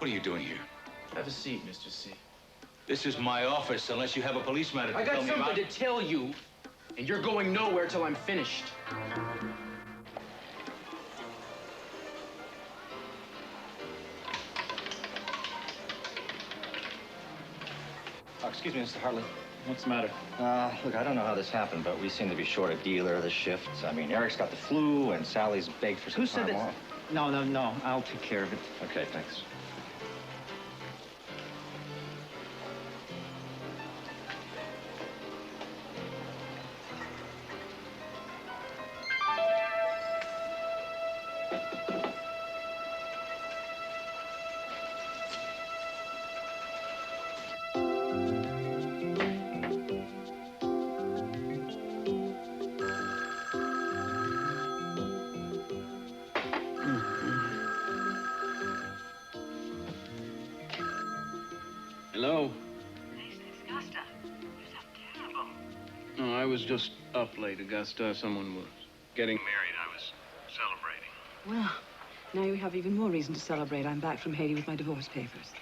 What are you doing here? Have a seat, Mr. C. This is my office, unless you have a police matter to I tell got me about. something to tell you, and you're going nowhere till I'm finished. Oh, excuse me, Mr. Hartley. What's the matter? Look, I don't know how this happened, but we seem to be short a dealer, the shifts. I mean, Eric's got the flu, and Sally's begged for some Who said time that? off. No. I'll take care of it. Okay, thanks. Hello? Mason, it's Augusta. You sound terrible. No, I was just up late, Augusta. Someone was getting married. I was celebrating. Well, now you have even more reason to celebrate. I'm back from Haiti with my divorce papers.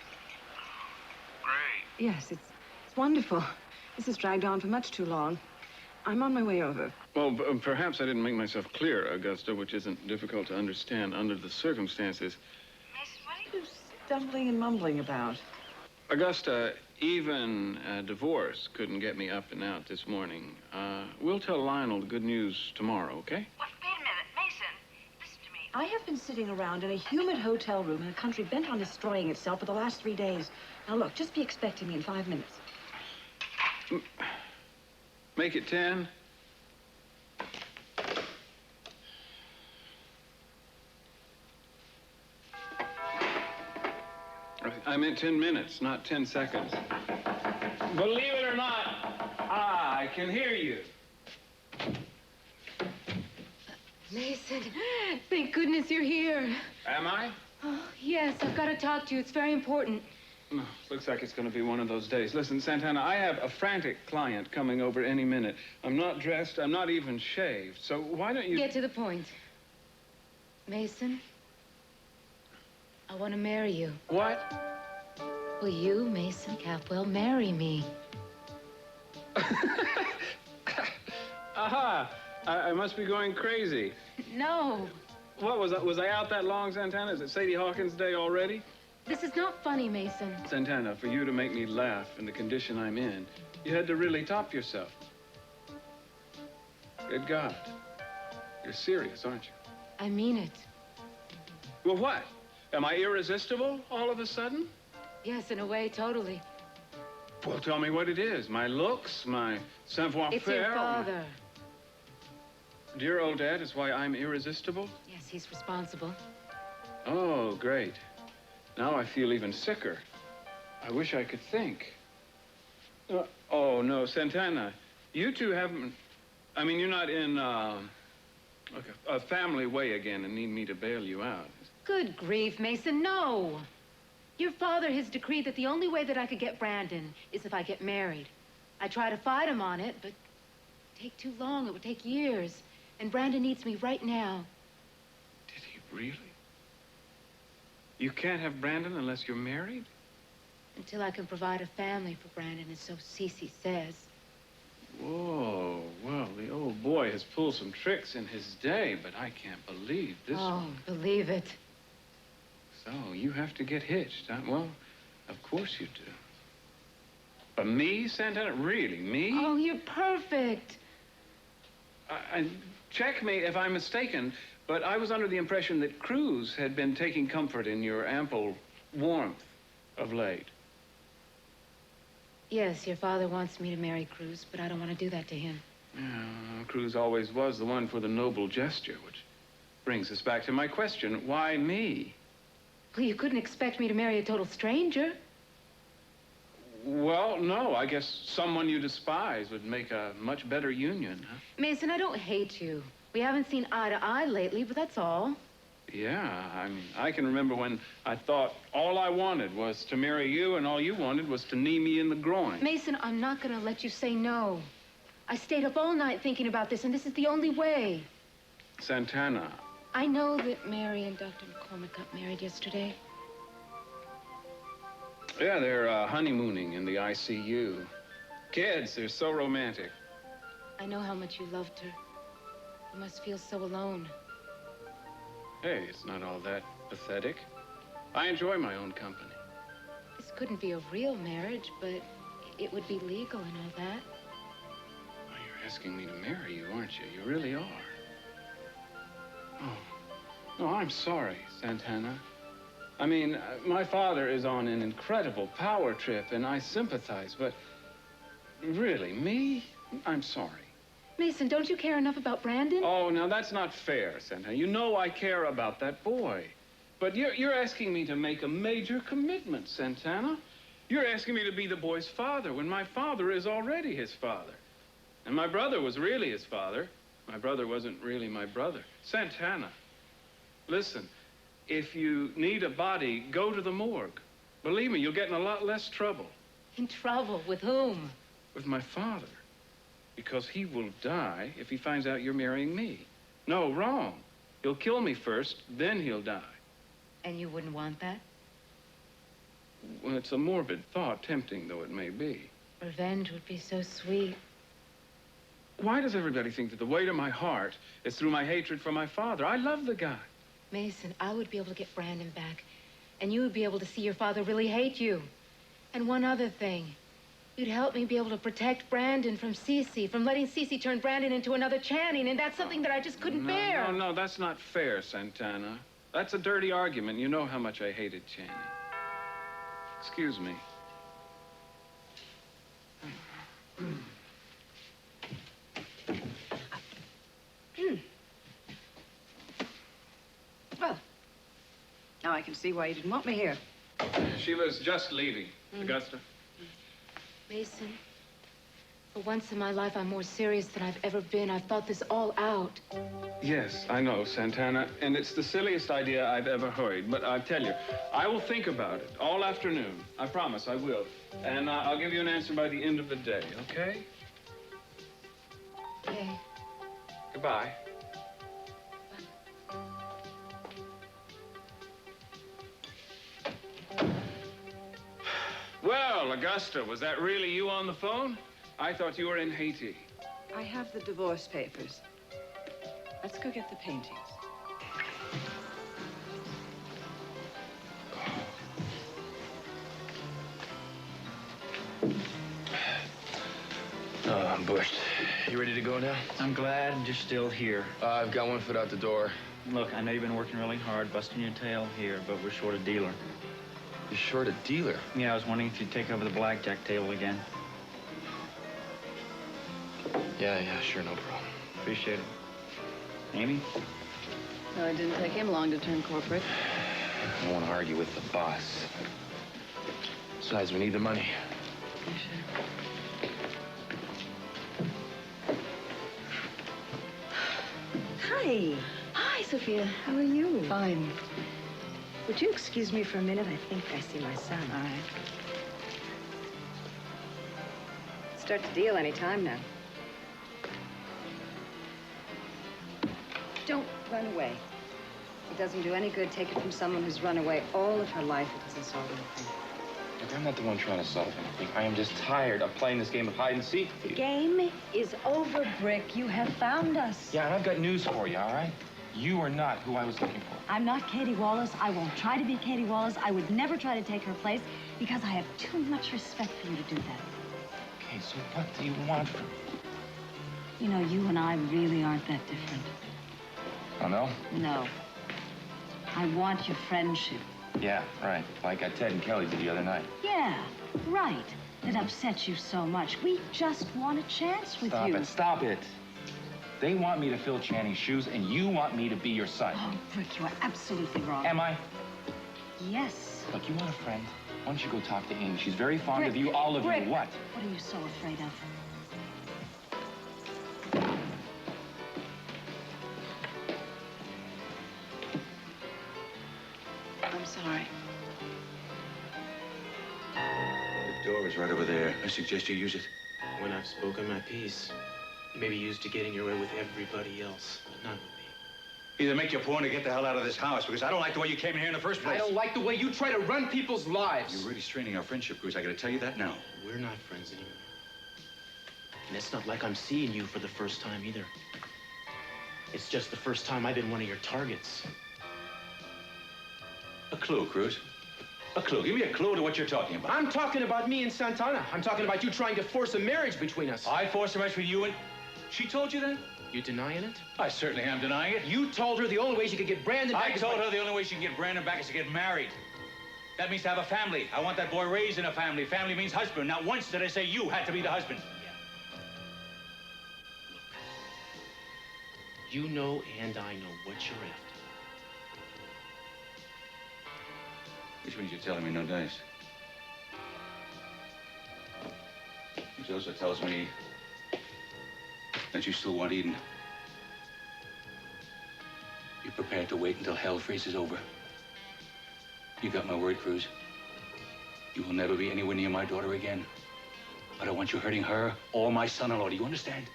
Great. Yes, it's wonderful. This has dragged on for much too long. I'm on my way over. Well, perhaps I didn't make myself clear, Augusta, which isn't difficult to understand under the circumstances. Mason, what are you stumbling and mumbling about? Augusta, even a divorce couldn't get me up and out this morning. We'll tell Lionel the good news tomorrow, okay? Wait a minute, Mason. Listen to me. I have been sitting around in a humid hotel room in a country bent on destroying itself for the last 3 days. Now, look, just be expecting me in 5 minutes. Make it 10. I meant 10 minutes, not 10 seconds. Believe it or not, I can hear you. Mason, thank goodness you're here. Am I? Oh, yes, I've got to talk to you. It's very important. No, looks like it's going to be one of those days. Listen, Santana, I have a frantic client coming over any minute. I'm not dressed. I'm not even shaved. So why don't you... Get to the point. Mason, I want to marry you. What? Will you, Mason Capwell, marry me? Aha! I must be going crazy. No. What, was I out that long, Santana? Is it Sadie Hawkins Day already? This is not funny, Mason. Santana, for you to make me laugh in the condition I'm in, you had to really top yourself. Good God. You're serious, aren't you? I mean it. Well, what? Am I irresistible all of a sudden? Yes, in a way, totally. Well, tell me what it is. My looks, my savoir-faire. It's your father. Dear old Dad is why I'm irresistible? Yes, he's responsible. Oh, great. Now I feel even sicker. I wish I could think. Oh, no, Santana, you two haven't... I mean, you're not in a family way again and need me to bail you out. Good grief, Mason, no. Your father has decreed that the only way that I could get Brandon is if I get married. I try to fight him on it, but it would take too long. It would take years. And Brandon needs me right now. Did he really? You can't have Brandon unless you're married? Until I can provide a family for Brandon, as so Cece says. Whoa, well, the old boy has pulled some tricks in his day, but I can't believe this one. Believe it. So, you have to get hitched, huh? Well, of course you do. But me, Santana? Really, me? Oh, you're perfect. Check me if I'm mistaken, but I was under the impression that Cruz had been taking comfort in your ample warmth of late. Yes, your father wants me to marry Cruz, but I don't want to do that to him. Yeah, Cruz always was the one for the noble gesture, which brings us back to my question. Why me? Well, you couldn't expect me to marry a total stranger. Well, no, I guess someone you despise would make a much better union, huh? Mason, I don't hate you. We haven't seen eye to eye lately, but that's all. Yeah, I mean, I can remember when I thought all I wanted was to marry you and all you wanted was to knee me in the groin. Mason, I'm not going to let you say no. I stayed up all night thinking about this, and this is the only way. Santana. I know that Mary and Dr. McCormick got married yesterday. Yeah, they're honeymooning in the ICU. Kids, they're so romantic. I know how much you loved her. You must feel so alone. Hey, it's not all that pathetic. I enjoy my own company. This couldn't be a real marriage, but it would be legal and all that. Well, you're asking me to marry you, aren't you? You really are. Oh, no, I'm sorry, Santana. I mean, my father is on an incredible power trip, and I sympathize, but really, me? I'm sorry. Meyson, don't you care enough about Brandon? Oh, now that's not fair, Santana. You know I care about that boy. But you're asking me to make a major commitment, Santana. You're asking me to be the boy's father when my father is already his father. And my brother was really his father. My brother wasn't really my brother. Santana, listen, if you need a body, go to the morgue. Believe me, you'll get in a lot less trouble. In trouble? With whom? With my father. Because he will die if he finds out you're marrying me. No, wrong. He'll kill me first, then he'll die. And you wouldn't want that? Well, it's a morbid thought, tempting though it may be. Revenge would be so sweet. Why does everybody think that the weight of my heart is through my hatred for my father? I love the guy. Meyson, I would be able to get Brandon back, and you would be able to see your father really hate you. And one other thing. You'd help me be able to protect Brandon from Cece, from letting Cece turn Brandon into another Channing, and that's something that I just couldn't bear. No, that's not fair, Santana. That's a dirty argument. You know how much I hated Channing. Excuse me. Well, now I can see why you didn't want me here. Sheila's just leaving. Augusta? Meyson, for once in my life, I'm more serious than I've ever been. I've thought this all out. Yes, I know, Santana, and it's the silliest idea I've ever heard. But I tell you, I will think about it all afternoon. I promise I will. And I'll give you an answer by the end of the day, okay? Okay. Goodbye. Well, Augusta, was that really you on the phone? I thought you were in Haiti. I have the divorce papers. Let's go get the paintings. I'm bushed. You ready to go now? I'm glad you're still here. I've got one foot out the door. Look, I know you've been working really hard, busting your tail here, but we're short a dealer. You're short a dealer? Yeah, I was wondering if you'd take over the blackjack table again. Yeah, sure, no problem. Appreciate it. Amy? No, it didn't take him long to turn corporate. I won't argue with the boss. Besides, we need the money. You sure? Hi. Hi, Sophia. How are you? Fine. Would you excuse me for a minute? I think I see my son. All right. Start the deal any time now. Don't run away. It doesn't do any good taking it from someone who's run away all of her life. It doesn't solve anything. Look, I'm not the one trying to solve anything. I am just tired of playing this game of hide and seek. The game is over, Brick. You have found us. Yeah, and I've got news for you, all right? You are not who I was looking for. I'm not Katie Wallace. I won't try to be Katie Wallace. I would never try to take her place because I have too much respect for you to do that. Okay, so what do you want from me? You know, you and I really aren't that different. Oh, no? No. I want your friendship. Yeah, right. Like Ted and Kelly did the other night. Yeah, right. It upsets you so much. We just want a chance with you. Stop it. They want me to fill Channing's shoes, and you want me to be your son. Oh, Brick, you are absolutely wrong. Am I? Yes. Look, you want a friend? Why don't you go talk to Amy? She's very fond Brick, of you, all of Brick. you. What? What are you so afraid of? I'm sorry. The door is right over there. I suggest you use it. When I've spoken my piece, you may be used to getting your way with everybody else, but not with me. Either make your point or get the hell out of this house, because I don't like the way you came in here in the first place. I don't like the way you try to run people's lives. You're really straining our friendship, Cruz. I gotta tell you that now. We're not friends anymore. And it's not like I'm seeing you for the first time either. It's just the first time I've been one of your targets. A clue, Cruz. A clue. Give me a clue to what you're talking about. I'm talking about me and Santana. I'm talking about you trying to force a marriage between us. I forced a marriage between you and... She told you that? You denying it? I certainly am denying it. You told her the only way she could get Brandon back I told her the only way she can get Brandon back is to get married. That means to have a family. I want that boy raised in a family. Family means husband. Not once did I say you had to be the husband. Yeah. Look. You know and I know what you're after. Which means you're telling me no dice. Which also tells me that you still want Eden. You're prepared to wait until hell freezes over. You got my word, Cruz. You will never be anywhere near my daughter again. I don't want you hurting her or my son-in-law. Do you understand?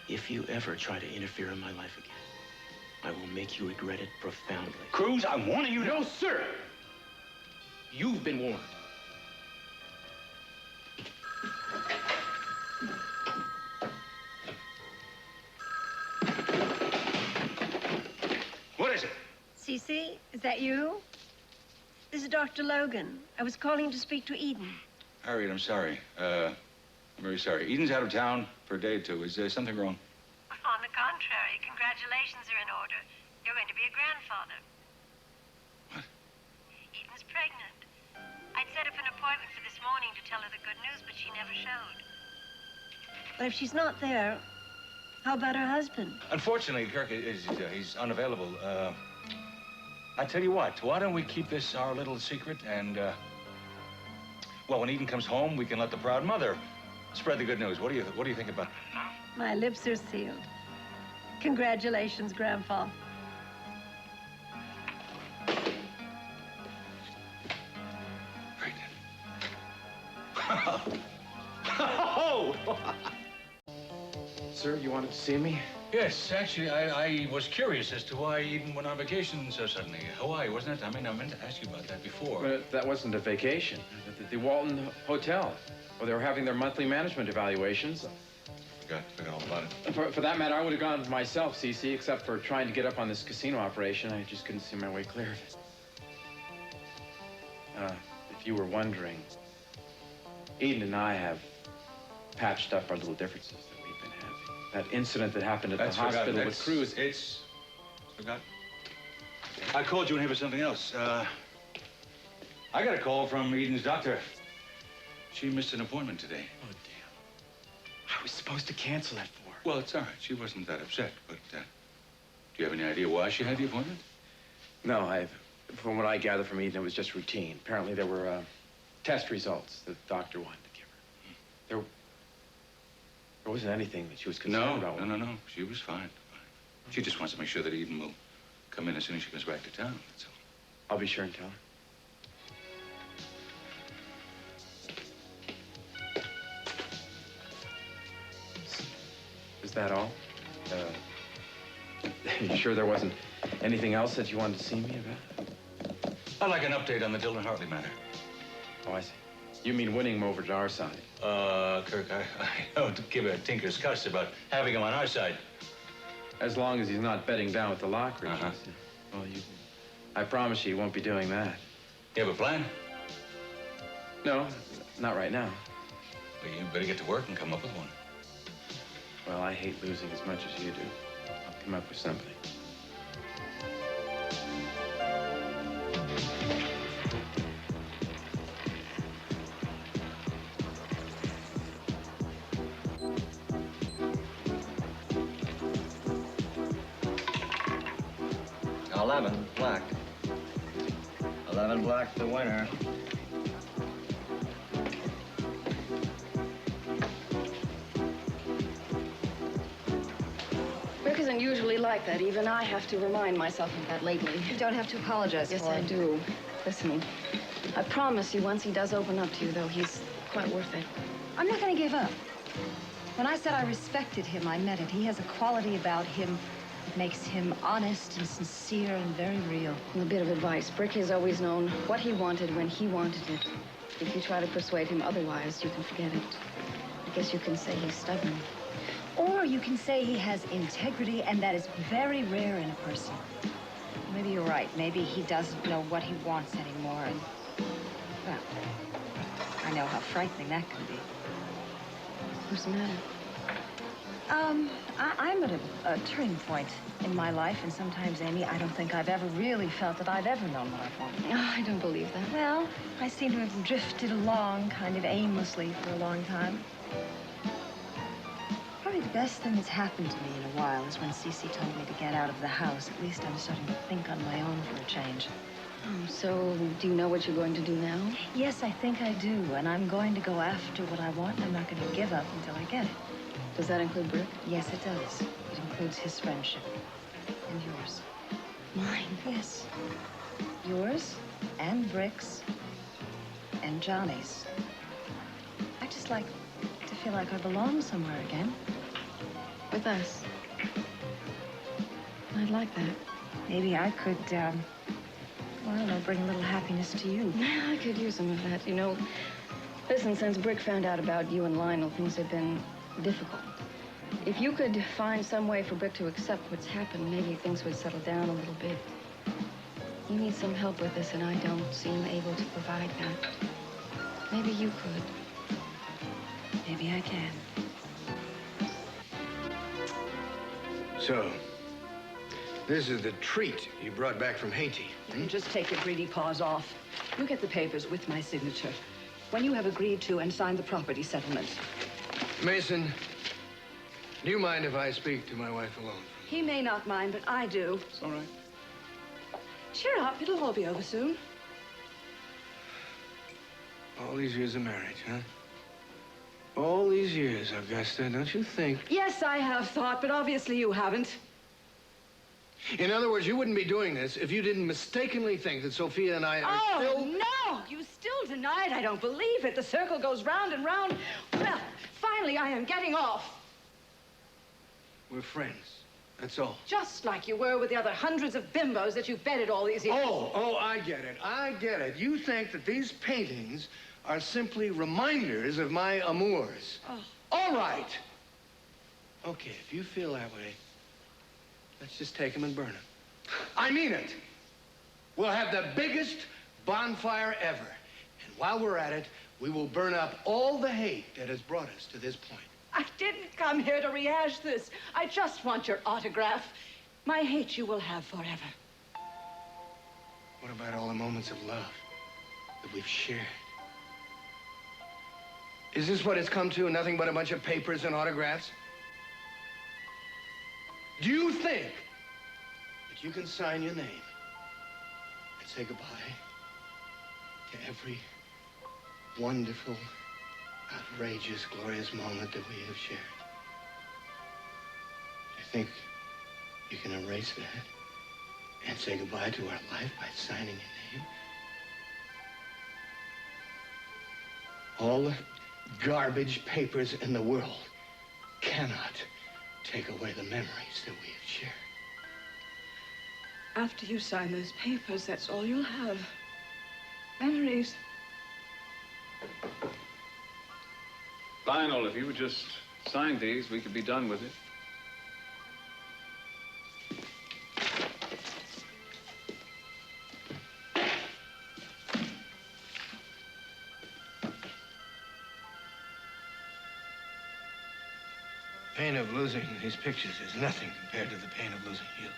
If you ever try to interfere in my life again, I will make you regret it profoundly. Cruz, I'm warning you to... No, sir! You've been warned. What is it? Cece, is that you? This is Dr. Logan. I was calling to speak to Eden. Harriet, I'm sorry. I'm very sorry. Eden's out of town for a day or two. Is there something wrong? On the contrary, congratulations are in order. You're going to be a grandfather. What? Eden's pregnant. I'd set up an appointment for this morning to tell her the good news, but she never showed. But if she's not there, how about her husband? Unfortunately, Kirk he's unavailable. I tell you what, why don't we keep this our little secret and, well, when Eden comes home, we can let the proud mother spread the good news. What do you think about it? My lips are sealed. Congratulations, Grandpa. Pregnant. Oh! Sir, you wanted to see me? Yes, actually, I was curious as to why Eden went on vacation so suddenly. Hawaii, wasn't it? I mean, I meant to ask you about that before. But that wasn't a vacation. The Walton Hotel. Well, they were having their monthly management evaluations. Forgot all about it. For that matter, I would have gone myself, Cece, except for trying to get up on this casino operation. I just couldn't see my way clear of it. If you were wondering, Eden and I have patched up our little differences that we've been having. That incident that happened at the hospital with Cruz. It's forgotten. I called you in here for something else. I got a call from Eden's doctor. She missed an appointment today. Oh, damn. I was supposed to cancel that for her. Well, it's all right. She wasn't that upset, but do you have any idea why she had the appointment? No, from what I gather from Eden, it was just routine. Apparently there were test results that the doctor wanted to give her. There wasn't anything that she was concerned about. No. She was fine. She just wants to make sure that Eden will come in as soon as she comes back to town, that's all. I'll be sure and tell her. Is that all? You sure there wasn't anything else that you wanted to see me about? I'd like an update on the Dillon Hartley matter. Oh, I see. You mean winning him over to our side? Kirk, I don't give a tinker's cuss about having him on our side. As long as he's not betting down with the Lockridge. Well, I promise you won't be doing that. You have a plan? No, not right now. Well, you better get to work and come up with one. Well, I hate losing as much as you do. I'll come up with something. Black. 11 black, the winner. Brooke isn't usually like that. Even I have to remind myself of that lately. You don't have to apologize Yes, for I it. do. Listen, I promise you once he does open up to you, though, he's quite worth it. I'm not going to give up. When I said I respected him, I meant it. He has a quality about him that makes him honest and sincere and very real. A bit of advice. Brick has always known what he wanted when he wanted it. If you try to persuade him otherwise, you can forget it. I guess you can say he's stubborn. Or you can say he has integrity, and that is very rare in a person. Maybe you're right. Maybe he doesn't know what he wants anymore, and, well, I know how frightening that can be. What's the matter? I'm at a turning point in my life, and sometimes, Amy, I don't think I've ever really felt that I've ever known what I wanted. Oh, I don't believe that. Well, I seem to have drifted along kind of aimlessly for a long time. Probably the best thing that's happened to me in a while is when Cece told me to get out of the house. At least I'm starting to think on my own for a change. Oh, so do you know what you're going to do now? Yes, I think I do, and I'm going to go after what I want, and I'm not going to give up until I get it. Does that include Brick? Yes, it does. It includes his friendship. And yours. Mine? Yes. Yours, and Brick's, and Johnny's. I just like to feel like I belong somewhere again. With us? I'd like that. Maybe I could, well, I don't know, bring a little happiness to you. Yeah, I could use some of that, you know. Listen, since Brick found out about you and Lionel, things have been difficult. If you could find some way for Brick to accept what's happened, maybe things would settle down a little bit. You need some help with this, and I don't seem able to provide that. Maybe you could. Maybe I can. So, this is the treat you brought back from Haiti. Just take your greedy paws off. You get the papers with my signature. When you have agreed to and signed the property settlement. Meyson, do you mind if I speak to my wife alone? He may not mind, but I do. It's all right. Cheer up, it'll all be over soon. All these years of marriage, huh? All these years, Augusta, don't you think? Yes, I have thought, but obviously you haven't. In other words, you wouldn't be doing this if you didn't mistakenly think that Sophia and I are still... Oh, no! You still deny it. I don't believe it. The circle goes round and round. Well, finally, I am getting off. We're friends. That's all. Just like you were with the other hundreds of bimbos that you've bedded all these years. Oh, I get it. I get it. You think that these paintings are simply reminders of my amours. Oh. All right. Okay, if you feel that way, let's just take them and burn them. I mean it. We'll have the biggest bonfire ever. And while we're at it, we will burn up all the hate that has brought us to this point. I didn't come here to rehash this. I just want your autograph. My hate you will have forever. What about all the moments of love that we've shared? Is this what it's come to, nothing but a bunch of papers and autographs? Do you think that you can sign your name and say goodbye to every wonderful, outrageous, glorious moment that we have shared? Do you think you can erase that and say goodbye to our life by signing your name? All the garbage papers in the world cannot take away the memories that we have shared. After you sign those papers, that's all you'll have. Memories. Lionel, if you would just sign these, we could be done with it. The pain of losing these pictures is nothing compared to the pain of losing you.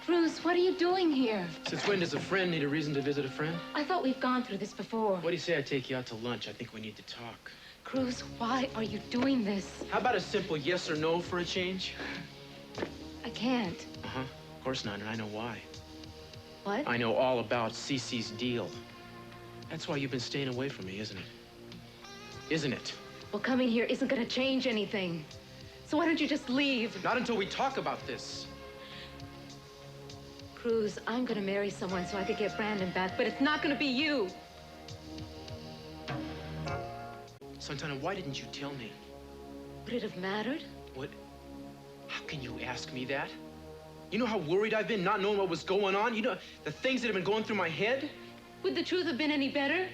Cruz, what are you doing here? Since when does a friend need a reason to visit a friend? I thought we've gone through this before. What do you say I take you out to lunch? I think we need to talk. Cruz, why are you doing this? How about a simple yes or no for a change? I can't. Uh-huh. Of course not, and I know why. What? I know all about Cece's deal. That's why you've been staying away from me, isn't it? Isn't it? Well, coming here isn't going to change anything. So why don't you just leave? Not until we talk about this. Cruz, I'm gonna marry someone so I could get Brandon back, but it's not gonna be you. Santana, why didn't you tell me? Would it have mattered? What? How can you ask me that? You know how worried I've been not knowing what was going on? You know the things that have been going through my head? Would the truth have been any better?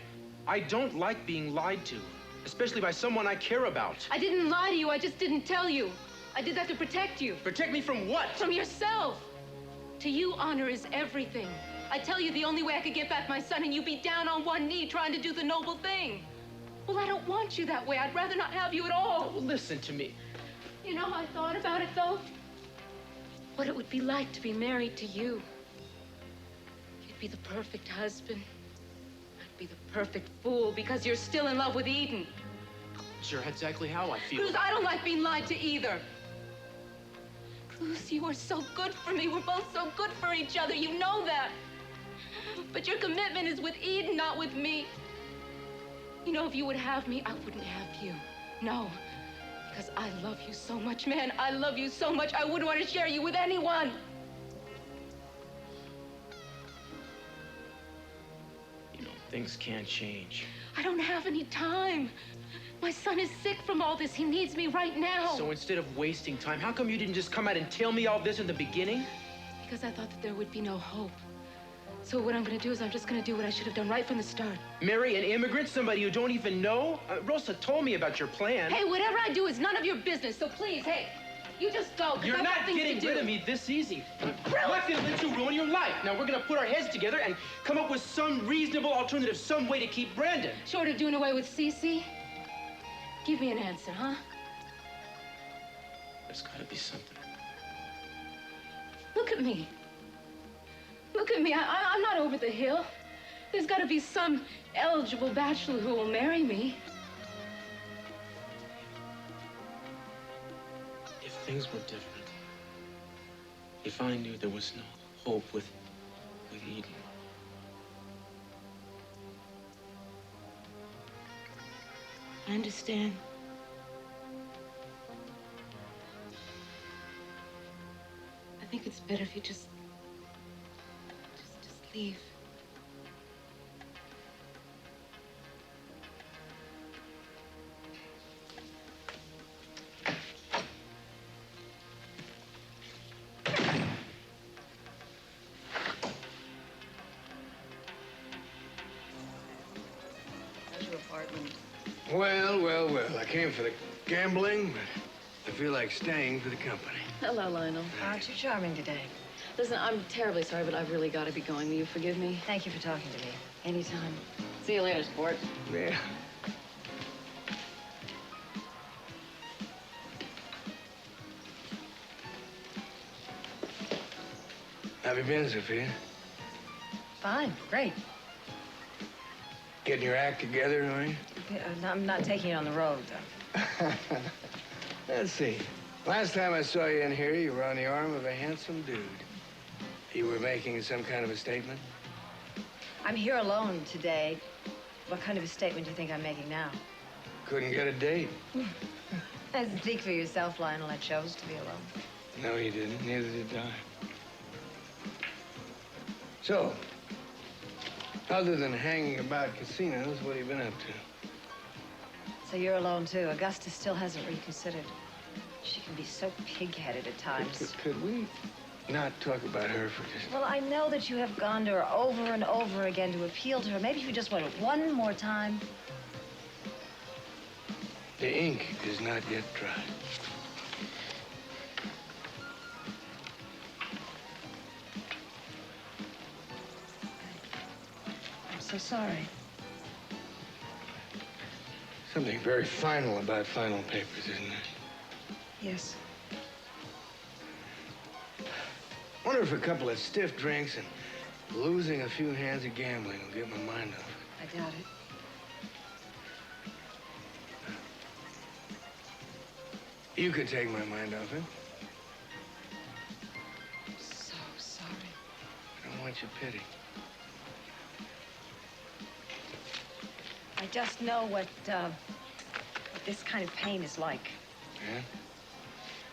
I don't like being lied to, especially by someone I care about. I didn't lie to you, I just didn't tell you. I did that to protect you. Protect me from what? From yourself. To you, honor is everything. I tell you the only way I could get back my son and you be down on one knee trying to do the noble thing. Well, I don't want you that way. I'd rather not have you at all. Oh, listen to me. You know how I thought about it, though? What it would be like to be married to you. You'd be the perfect husband. I'd be the perfect fool because you're still in love with Eden. Sure, exactly how I feel. Cruz, I don't like being lied to either. Cruz, you are so good for me. We're both so good for each other. You know that. But your commitment is with Eden, not with me. You know, if you would have me, I wouldn't have you. No. Because I love you so much, man. I love you so much. I wouldn't want to share you with anyone. You know, things can change. I don't have any time. My son is sick from all this. He needs me right now. So instead of wasting time, how come you didn't just come out and tell me all this in the beginning? Because I thought that there would be no hope. So what I'm going to do is I'm just going to do what I should have done right from the start. Marry an immigrant, somebody you don't even know? Rosa told me about your plan. Hey, whatever I do is none of your business. So please, hey, you just go. You're not getting rid of me this easy. I'm not going to let you ruin your life. Now, we're going to put our heads together and come up with some reasonable alternative, some way to keep Brandon. Short of doing away with Cece? Give me an answer, huh? There's got to be something. Look at me. Look at me. I'm not over the hill. There's got to be some eligible bachelor who will marry me. If things were different, if I knew there was no hope with Eden. I understand. I think it's better if you just leave. How's your apartment? Well, well, well. I came for the gambling, but I feel like staying for the company. Hello, Lionel. Aren't you charming today? Listen, I'm terribly sorry, but I've really got to be going. Will you forgive me? Thank you for talking to me. Anytime. See you later, sport. Yeah. How have you been, Sophia? Fine, great. Getting your act together, are you? I'm not taking it on the road, though. Let's see. Last time I saw you in here, you were on the arm of a handsome dude. You were making some kind of a statement? I'm here alone today. What kind of a statement do you think I'm making now? Couldn't get a date. Speak for yourself, Lionel. I chose to be alone. No, you didn't. Neither did I. So, other than hanging about casinos, what have you been up to? So you're alone, too. Augusta still hasn't reconsidered. She can be so pig-headed at times. Could we not talk about her for just... Well, I know that you have gone to her over and over again to appeal to her. Maybe if you just went one more time. The ink is not yet dry. I'm so sorry. Something very final about final papers, isn't it? Yes. Wonder if a couple of stiff drinks and losing a few hands of gambling will get my mind off it. I doubt it. You could take my mind off it. I'm so sorry. I don't want your pity. I just know what this kind of pain is like. Yeah?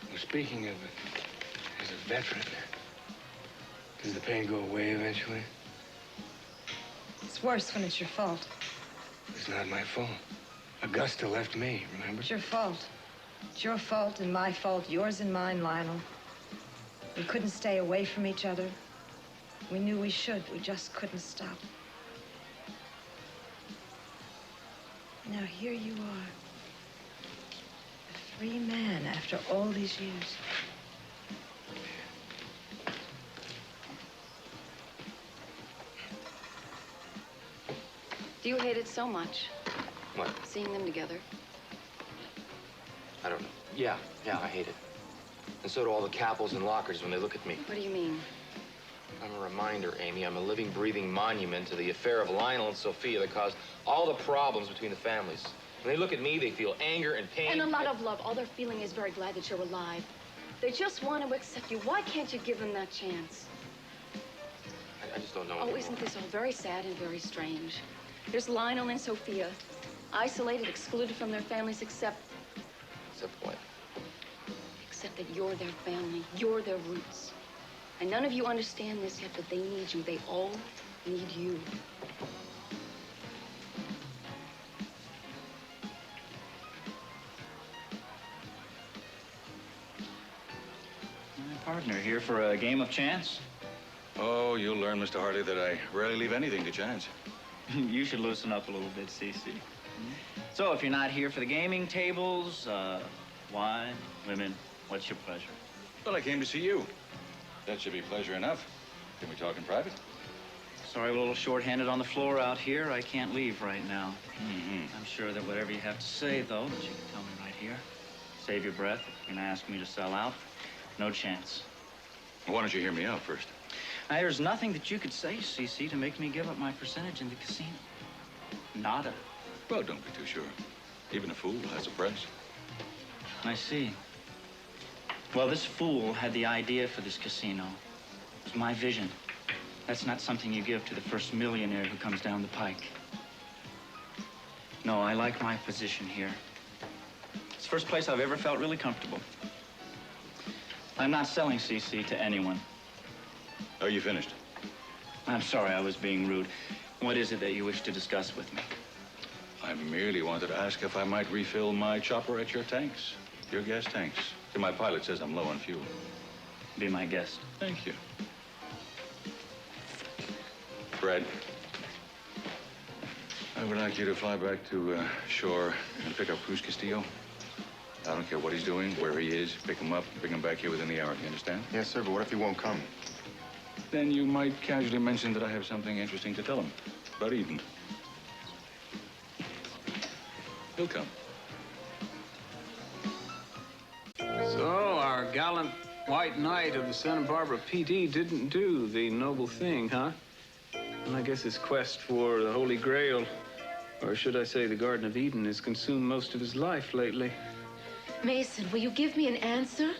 Well, speaking of it, as a veteran, Does the pain go away eventually? It's worse when it's your fault. It's not my fault. Augusta left me, remember? It's your fault. It's your fault and my fault, yours and mine, Lionel. We couldn't stay away from each other. We knew we should. We just couldn't stop. Now here you are. A free man after all these years. Do you hate it so much? What? Seeing them together? I don't know. Yeah, I hate it. And so do all the capels and lockers when they look at me. What do you mean? I'm a reminder, Amy. I'm a living, breathing monument to the affair of Lionel and Sophia that caused all the problems between the families. When they look at me, they feel anger and pain. And a lot of love. All they're feeling is very glad that you're alive. They just want to accept you. Why can't you give them that chance? I just don't know. Oh, isn't this all very sad and very strange? There's Lionel and Sophia, isolated, excluded from their families, except what? Except that you're their family. You're their roots. And none of you understand this yet, but they need you. They all need you. My partner here for a game of chance? Oh, you'll learn, Mr. Hartley, that I rarely leave anything to chance. You should loosen up a little bit, Cece. So, if you're not here for the gaming tables, wine, women, what's your pleasure? Well, I came to see you. That should be pleasure enough. Can we talk in private? Sorry, we're a little short-handed on the floor out here. I can't leave right now. I'm sure that whatever you have to say, though, that you can tell me right here. Save your breath. If you're gonna ask me to sell out, no chance. Well, why don't you hear me out first? Now, there's nothing that you could say, Cece, to make me give up my percentage in the casino. Nada. Well, don't be too sure. Even a fool has a price. I see. Well, this fool had the idea for this casino. It was my vision. That's not something you give to the first millionaire who comes down the pike. No, I like my position here. It's the first place I've ever felt really comfortable. I'm not selling CC to anyone. Are you finished? I'm sorry, I was being rude. What is it that you wish to discuss with me? I merely wanted to ask if I might refill my chopper at your tanks, your gas tanks. My pilot says I'm low on fuel. Be my guest. Thank you. Fred, I would like you to fly back to shore and pick up Cruz Castillo. I don't care what he's doing, where he is. Pick him up, bring him back here within the hour. You understand? Yes, sir, but what if he won't come? Then you might casually mention that I have something interesting to tell him about Eden. He'll come. So, our gallant white knight of the Santa Barbara PD didn't do the noble thing, huh? And I guess his quest for the Holy Grail, or should I say the Garden of Eden, has consumed most of his life lately. Meyson, will you give me an answer?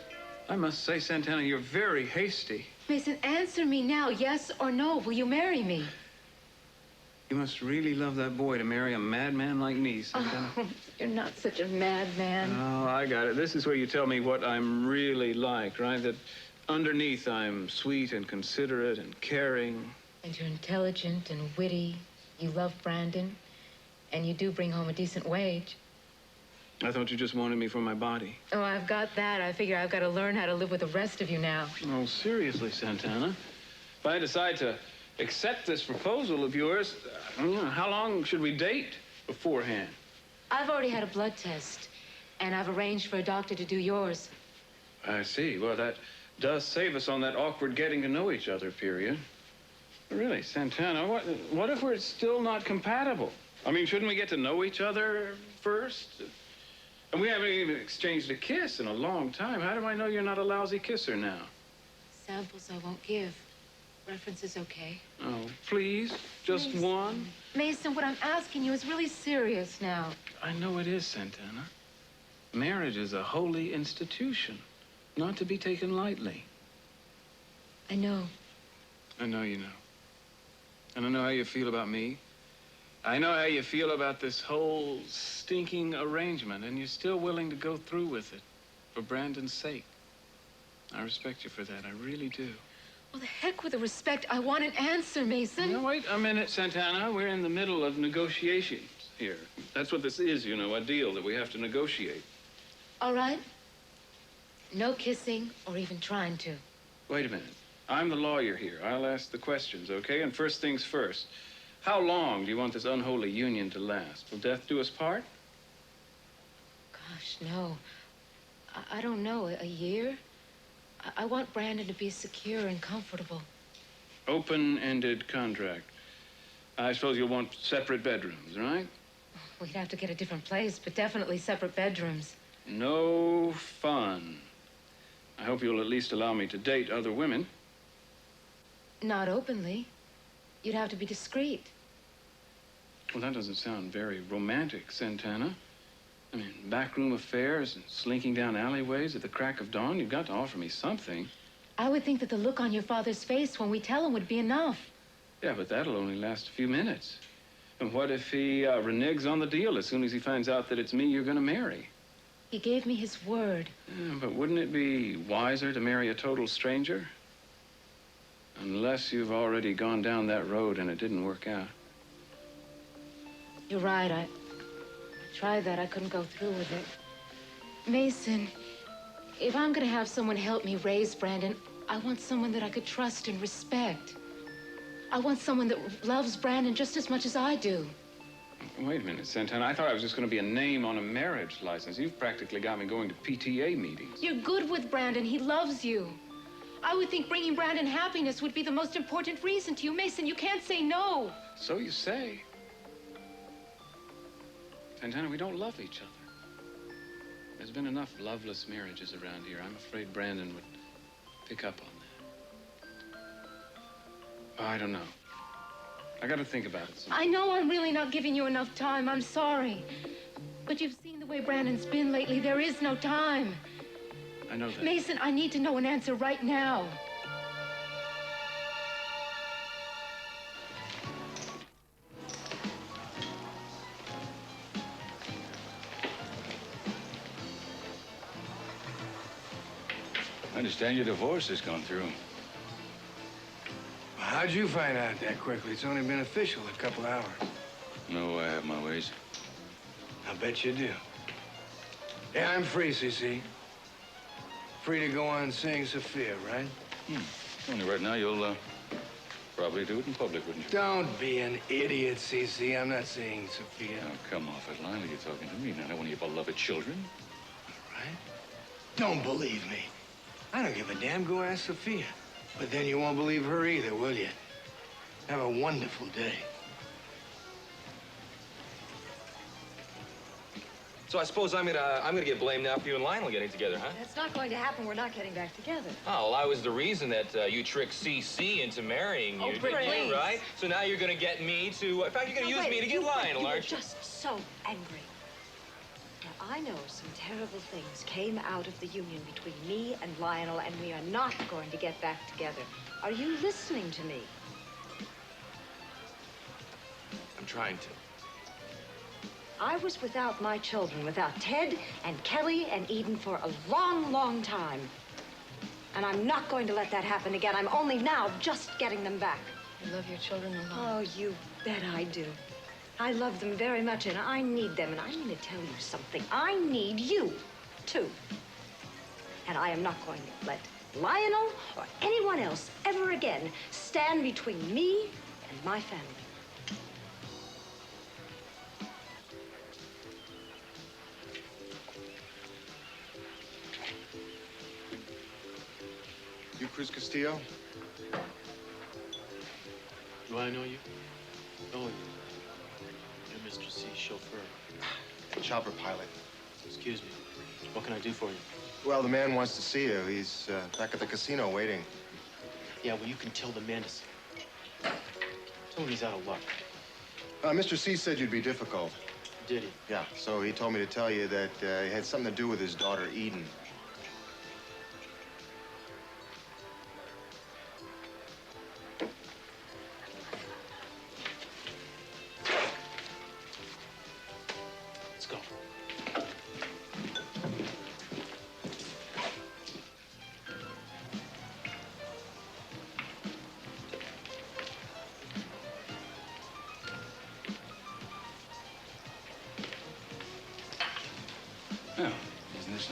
I must say, Santana, you're very hasty. Meyson, answer me now, yes or no. Will you marry me? You must really love that boy to marry a madman like me, Santana. Oh, you're not such a madman. Oh, I got it. This is where you tell me what I'm really like, right? That underneath I'm sweet and considerate and caring. And you're intelligent and witty. You love Brandon. And you do bring home a decent wage. I thought you just wanted me for my body. Oh, I've got that. I figure I've got to learn how to live with the rest of you now. Oh, seriously, Santana. If I decide to accept this proposal of yours, how long should we date beforehand? I've already had a blood test, and I've arranged for a doctor to do yours. I see. Well, that does save us on that awkward getting to know each other period. Really, Santana, what if we're still not compatible? I mean, shouldn't we get to know each other first? And we haven't even exchanged a kiss in a long time. How do I know you're not a lousy kisser now? Samples I won't give. References okay. Oh, please? Just Meyson. one? Meyson, what I'm asking you is really serious now. I know it is, Santana. Marriage is a holy institution, not to be taken lightly. I know. I know you know. And I know how you feel about me. I know how you feel about this whole stinking arrangement, and you're still willing to go through with it for Brandon's sake. I respect you for that. I really do. Well, the heck with the respect. I want an answer, Meyson. No, wait a minute, Santana. We're in the middle of negotiations here. That's what this is, you know, a deal that we have to negotiate. All right. No kissing or even trying to. Wait a minute. I'm the lawyer here. I'll ask the questions, okay? And first things first. How long do you want this unholy union to last? Will death do us part? Gosh, no. I don't know. A year? I want Brandon to be secure and comfortable. Open-ended contract. I suppose you'll want separate bedrooms, right? We'd have to get a different place, but definitely separate bedrooms. No fun. I hope you'll at least allow me to date other women. Not openly. You'd have to be discreet. Well, that doesn't sound very romantic, Santana. I mean, backroom affairs and slinking down alleyways at the crack of dawn. You've got to offer me something. I would think that the look on your father's face when we tell him would be enough. Yeah, but that'll only last a few minutes. And what if he reneges on the deal as soon as he finds out that it's me you're going to marry? He gave me his word. Yeah, but wouldn't it be wiser to marry a total stranger? Unless you've already gone down that road and it didn't work out. You're right. I tried that. I couldn't go through with it. Meyson, if I'm going to have someone help me raise Brandon, I want someone that I could trust and respect. I want someone that loves Brandon just as much as I do. Wait a minute, Santana. I thought I was just going to be a name on a marriage license. You've practically got me going to PTA meetings. You're good with Brandon. He loves you. I would think bringing Brandon happiness would be the most important reason to you. Meyson, you can't say no. So you say. Santana, we don't love each other. There's been enough loveless marriages around here. I'm afraid Brandon would pick up on that. Oh, I don't know. I got to think about it. I know I'm really not giving you enough time. I'm sorry. But you've seen the way Brandon's been lately. There is no time. I know that. Meyson, I need to know an answer right now. I understand your divorce has gone through. How'd you find out that quickly? It's only been official a couple hours. No, I have my ways. I bet you do. Yeah, I'm free, CC. Free to go on saying Sophia, right? Only right now you'll probably do it in public, wouldn't you? Don't be an idiot, CC. I'm not saying Sophia. Now, come off it, Lila. You're talking to me, not one of your beloved children. All right? Don't believe me. I don't give a damn. Go ask Sophia. But then you won't believe her either, will you? Have a wonderful day. So I suppose I'm gonna get blamed now for you and Lionel getting together, huh? That's not going to happen. We're not getting back together. Oh, well, I was the reason that you tricked CC into marrying you, didn't you, right? So now you're gonna get me to, in fact, you're gonna use me to get Lionel, aren't you? You're just so angry. Now, I know some terrible things came out of the union between me and Lionel, and we are not going to get back together. Are you listening to me? I'm trying to. I was without my children, without Ted and Kelly and Eden for a long, long time. And I'm not going to let that happen again. I'm only now just getting them back. You love your children a lot. Oh, you bet I do. I love them very much, and I need them. And I'm going to tell you something. I need you, too. And I am not going to let Lionel or anyone else ever again stand between me and my family. You Cruz Castillo? Do I know you? Oh, you're Mr. C's chauffeur. Chopper pilot. Excuse me. What can I do for you? Well, the man wants to see you. He's back at the casino waiting. Yeah, well, you can tell the man to see. Tell him he's out of luck. Mr. C said you'd be difficult. Did he? Yeah, so he told me to tell you that it had something to do with his daughter, Eden. Let's go.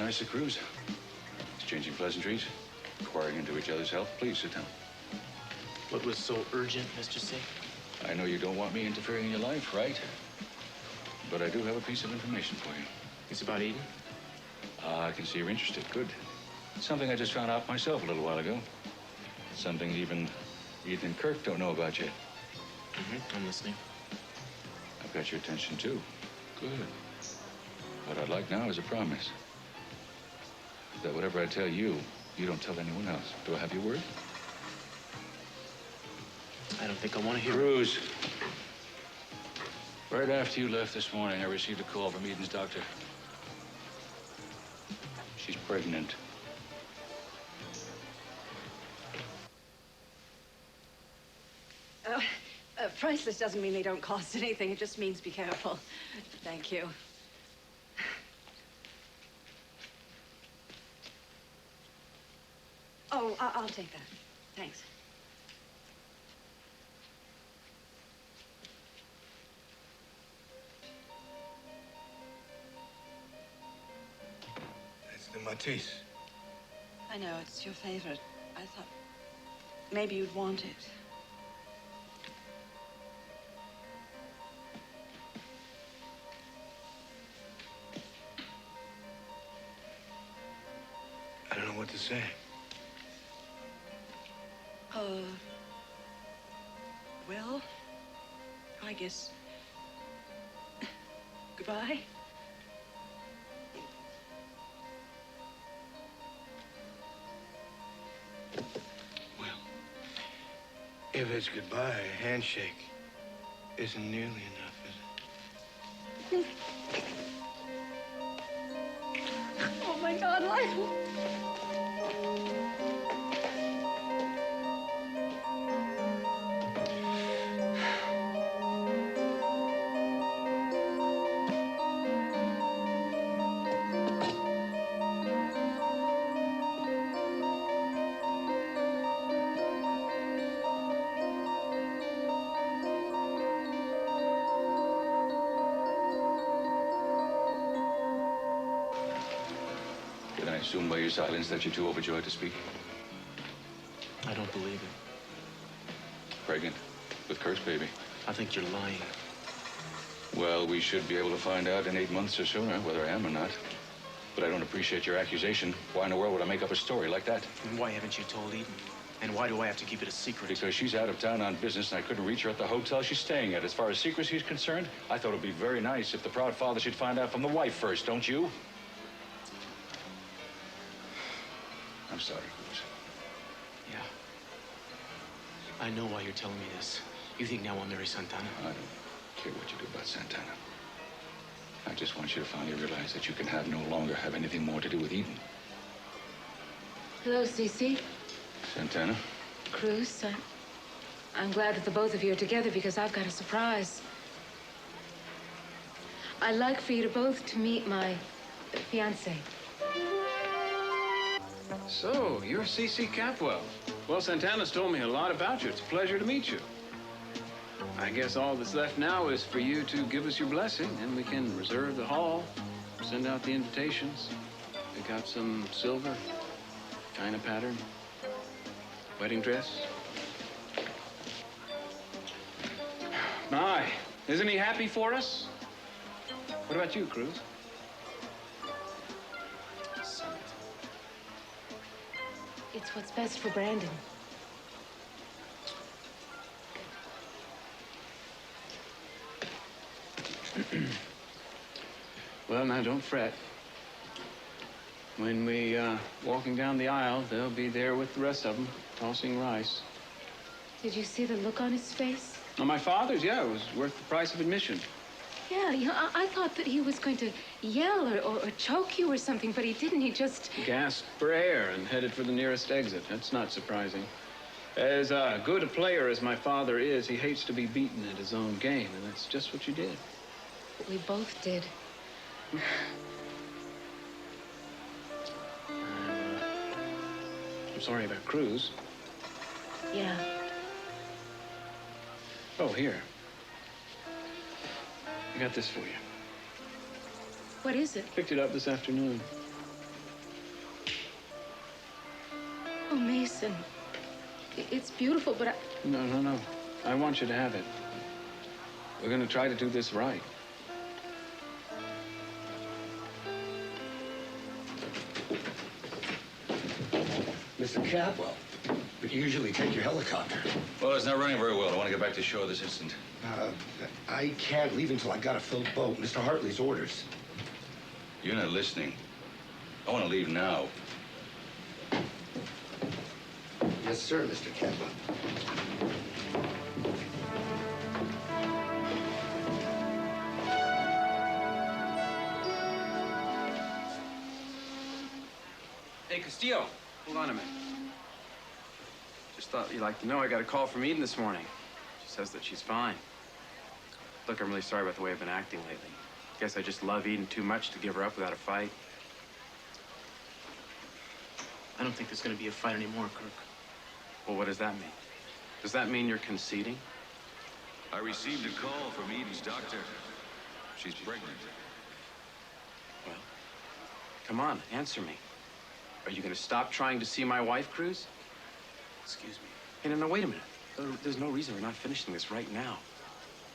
nice of Cruz. Exchanging pleasantries, inquiring into each other's health. Please sit down. What was so urgent, Mr. C? I know you don't want me interfering in your life, right? But I do have a piece of information for you. It's about Eden? I can see you're interested. Good. It's something I just found out myself a little while ago. Something even Eden and Kirk don't know about yet. I'm listening. I've got your attention, too. Good. What I'd like now is a promise. That whatever I tell you, you don't tell anyone else. Do I have your word? I don't think I want to hear Cruz. Right after you left this morning, I received a call from Eden's doctor. She's pregnant. Priceless doesn't mean they don't cost anything. It just means be careful. Thank you. Oh, I'll take that. Thanks. It's the Matisse. I know, it's your favorite. I thought maybe you'd want it. I don't know what to say. Well, I guess... Goodbye? Well, if it's goodbye, a handshake isn't nearly enough, is it? Oh, my God, Lionel. I assume by your silence that you're too overjoyed to speak? I don't believe it. Pregnant with Kirk's baby. I think you're lying. Well, we should be able to find out in 8 months or sooner whether I am or not. But I don't appreciate your accusation. Why in the world would I make up a story like that? And why haven't you told Eden? And why do I have to keep it a secret? Because she's out of town on business and I couldn't reach her at the hotel she's staying at. As far as secrecy is concerned, I thought it would be very nice if the proud father should find out from the wife first, don't you? I'm sorry, Cruz. Yeah. I know why you're telling me this. You think now I'll marry Santana? I don't care what you do about Santana. I just want you to finally realize that you can no longer have anything more to do with Eden. Hello, Cece. Santana? Cruz, I'm glad that the both of you are together because I've got a surprise. I'd like for you to both to meet my fiancé. So, you're C.C. Capwell. Well, Santana's told me a lot about you. It's a pleasure to meet you. I guess all that's left now is for you to give us your blessing, and we can reserve the hall, send out the invitations, pick out some silver, china pattern, wedding dress. My, isn't he happy for us? What about you, Cruz? It's what's best for Brandon. Well, now, don't fret. When we, walking down the aisle, they'll be there with the rest of them, tossing rice. Did you see the look on his face? On my father's, yeah, it was worth the price of admission. Yeah, you know, I thought that he was going to yell or choke you or something, but he didn't. He just... Gasped for air and headed for the nearest exit. That's not surprising. As good a player as my father is, he hates to be beaten at his own game, and that's just what you did. We both did. I'm sorry about Cruz. Yeah. Oh, here. I got this for you. What is it? Picked it up this afternoon. Oh, Meyson. It's beautiful, but I... No, no, no. I want you to have it. We're going to try to do this right. Mr. Capwell, but you usually take your helicopter. Well, it's not running very well. I want to get back to shore this instant. I can't leave until I got a filled boat. Mr. Hartley's orders. You're not listening. I want to leave now. Yes, sir, Mr. Capwell. Hey, Castillo, hold on a minute. Just thought you'd like to know I got a call from Eden this morning. She says that she's fine. Look, I'm really sorry about the way I've been acting lately. Guess I just love Eden too much to give her up without a fight. I don't think there's going to be a fight anymore, Kirk. Well, what does that mean? Does that mean you're conceding? I received a call from Eden's doctor. She's pregnant. Well, come on, answer me. Are you going to stop trying to see my wife, Cruz? Excuse me. Hey, no, wait a minute. There's no reason we're not finishing this right now.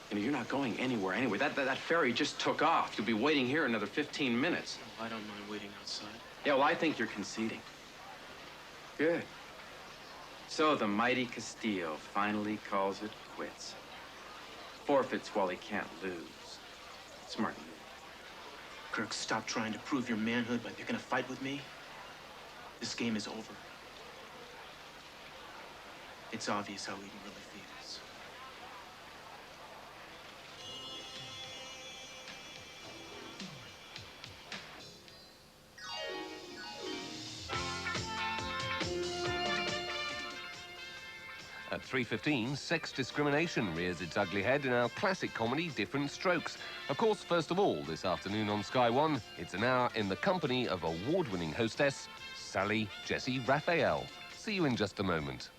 You know, you're not going anywhere anyway. That ferry just took off. You'll be waiting here another 15 minutes. Oh, I don't mind waiting outside. Yeah, well, I think you're conceding. Good. So the mighty Castillo finally calls it quits. Forfeits while he can't lose. Smart move. Kirk, stop trying to prove your manhood by picking a fight with me. This game is over. It's obvious how Eden really feels. At 3:15, sex discrimination rears its ugly head in our classic comedy, Different Strokes. Of course, first of all, this afternoon on Sky One, it's an hour in the company of award-winning hostess, Sally Jessie Raphael. See you in just a moment.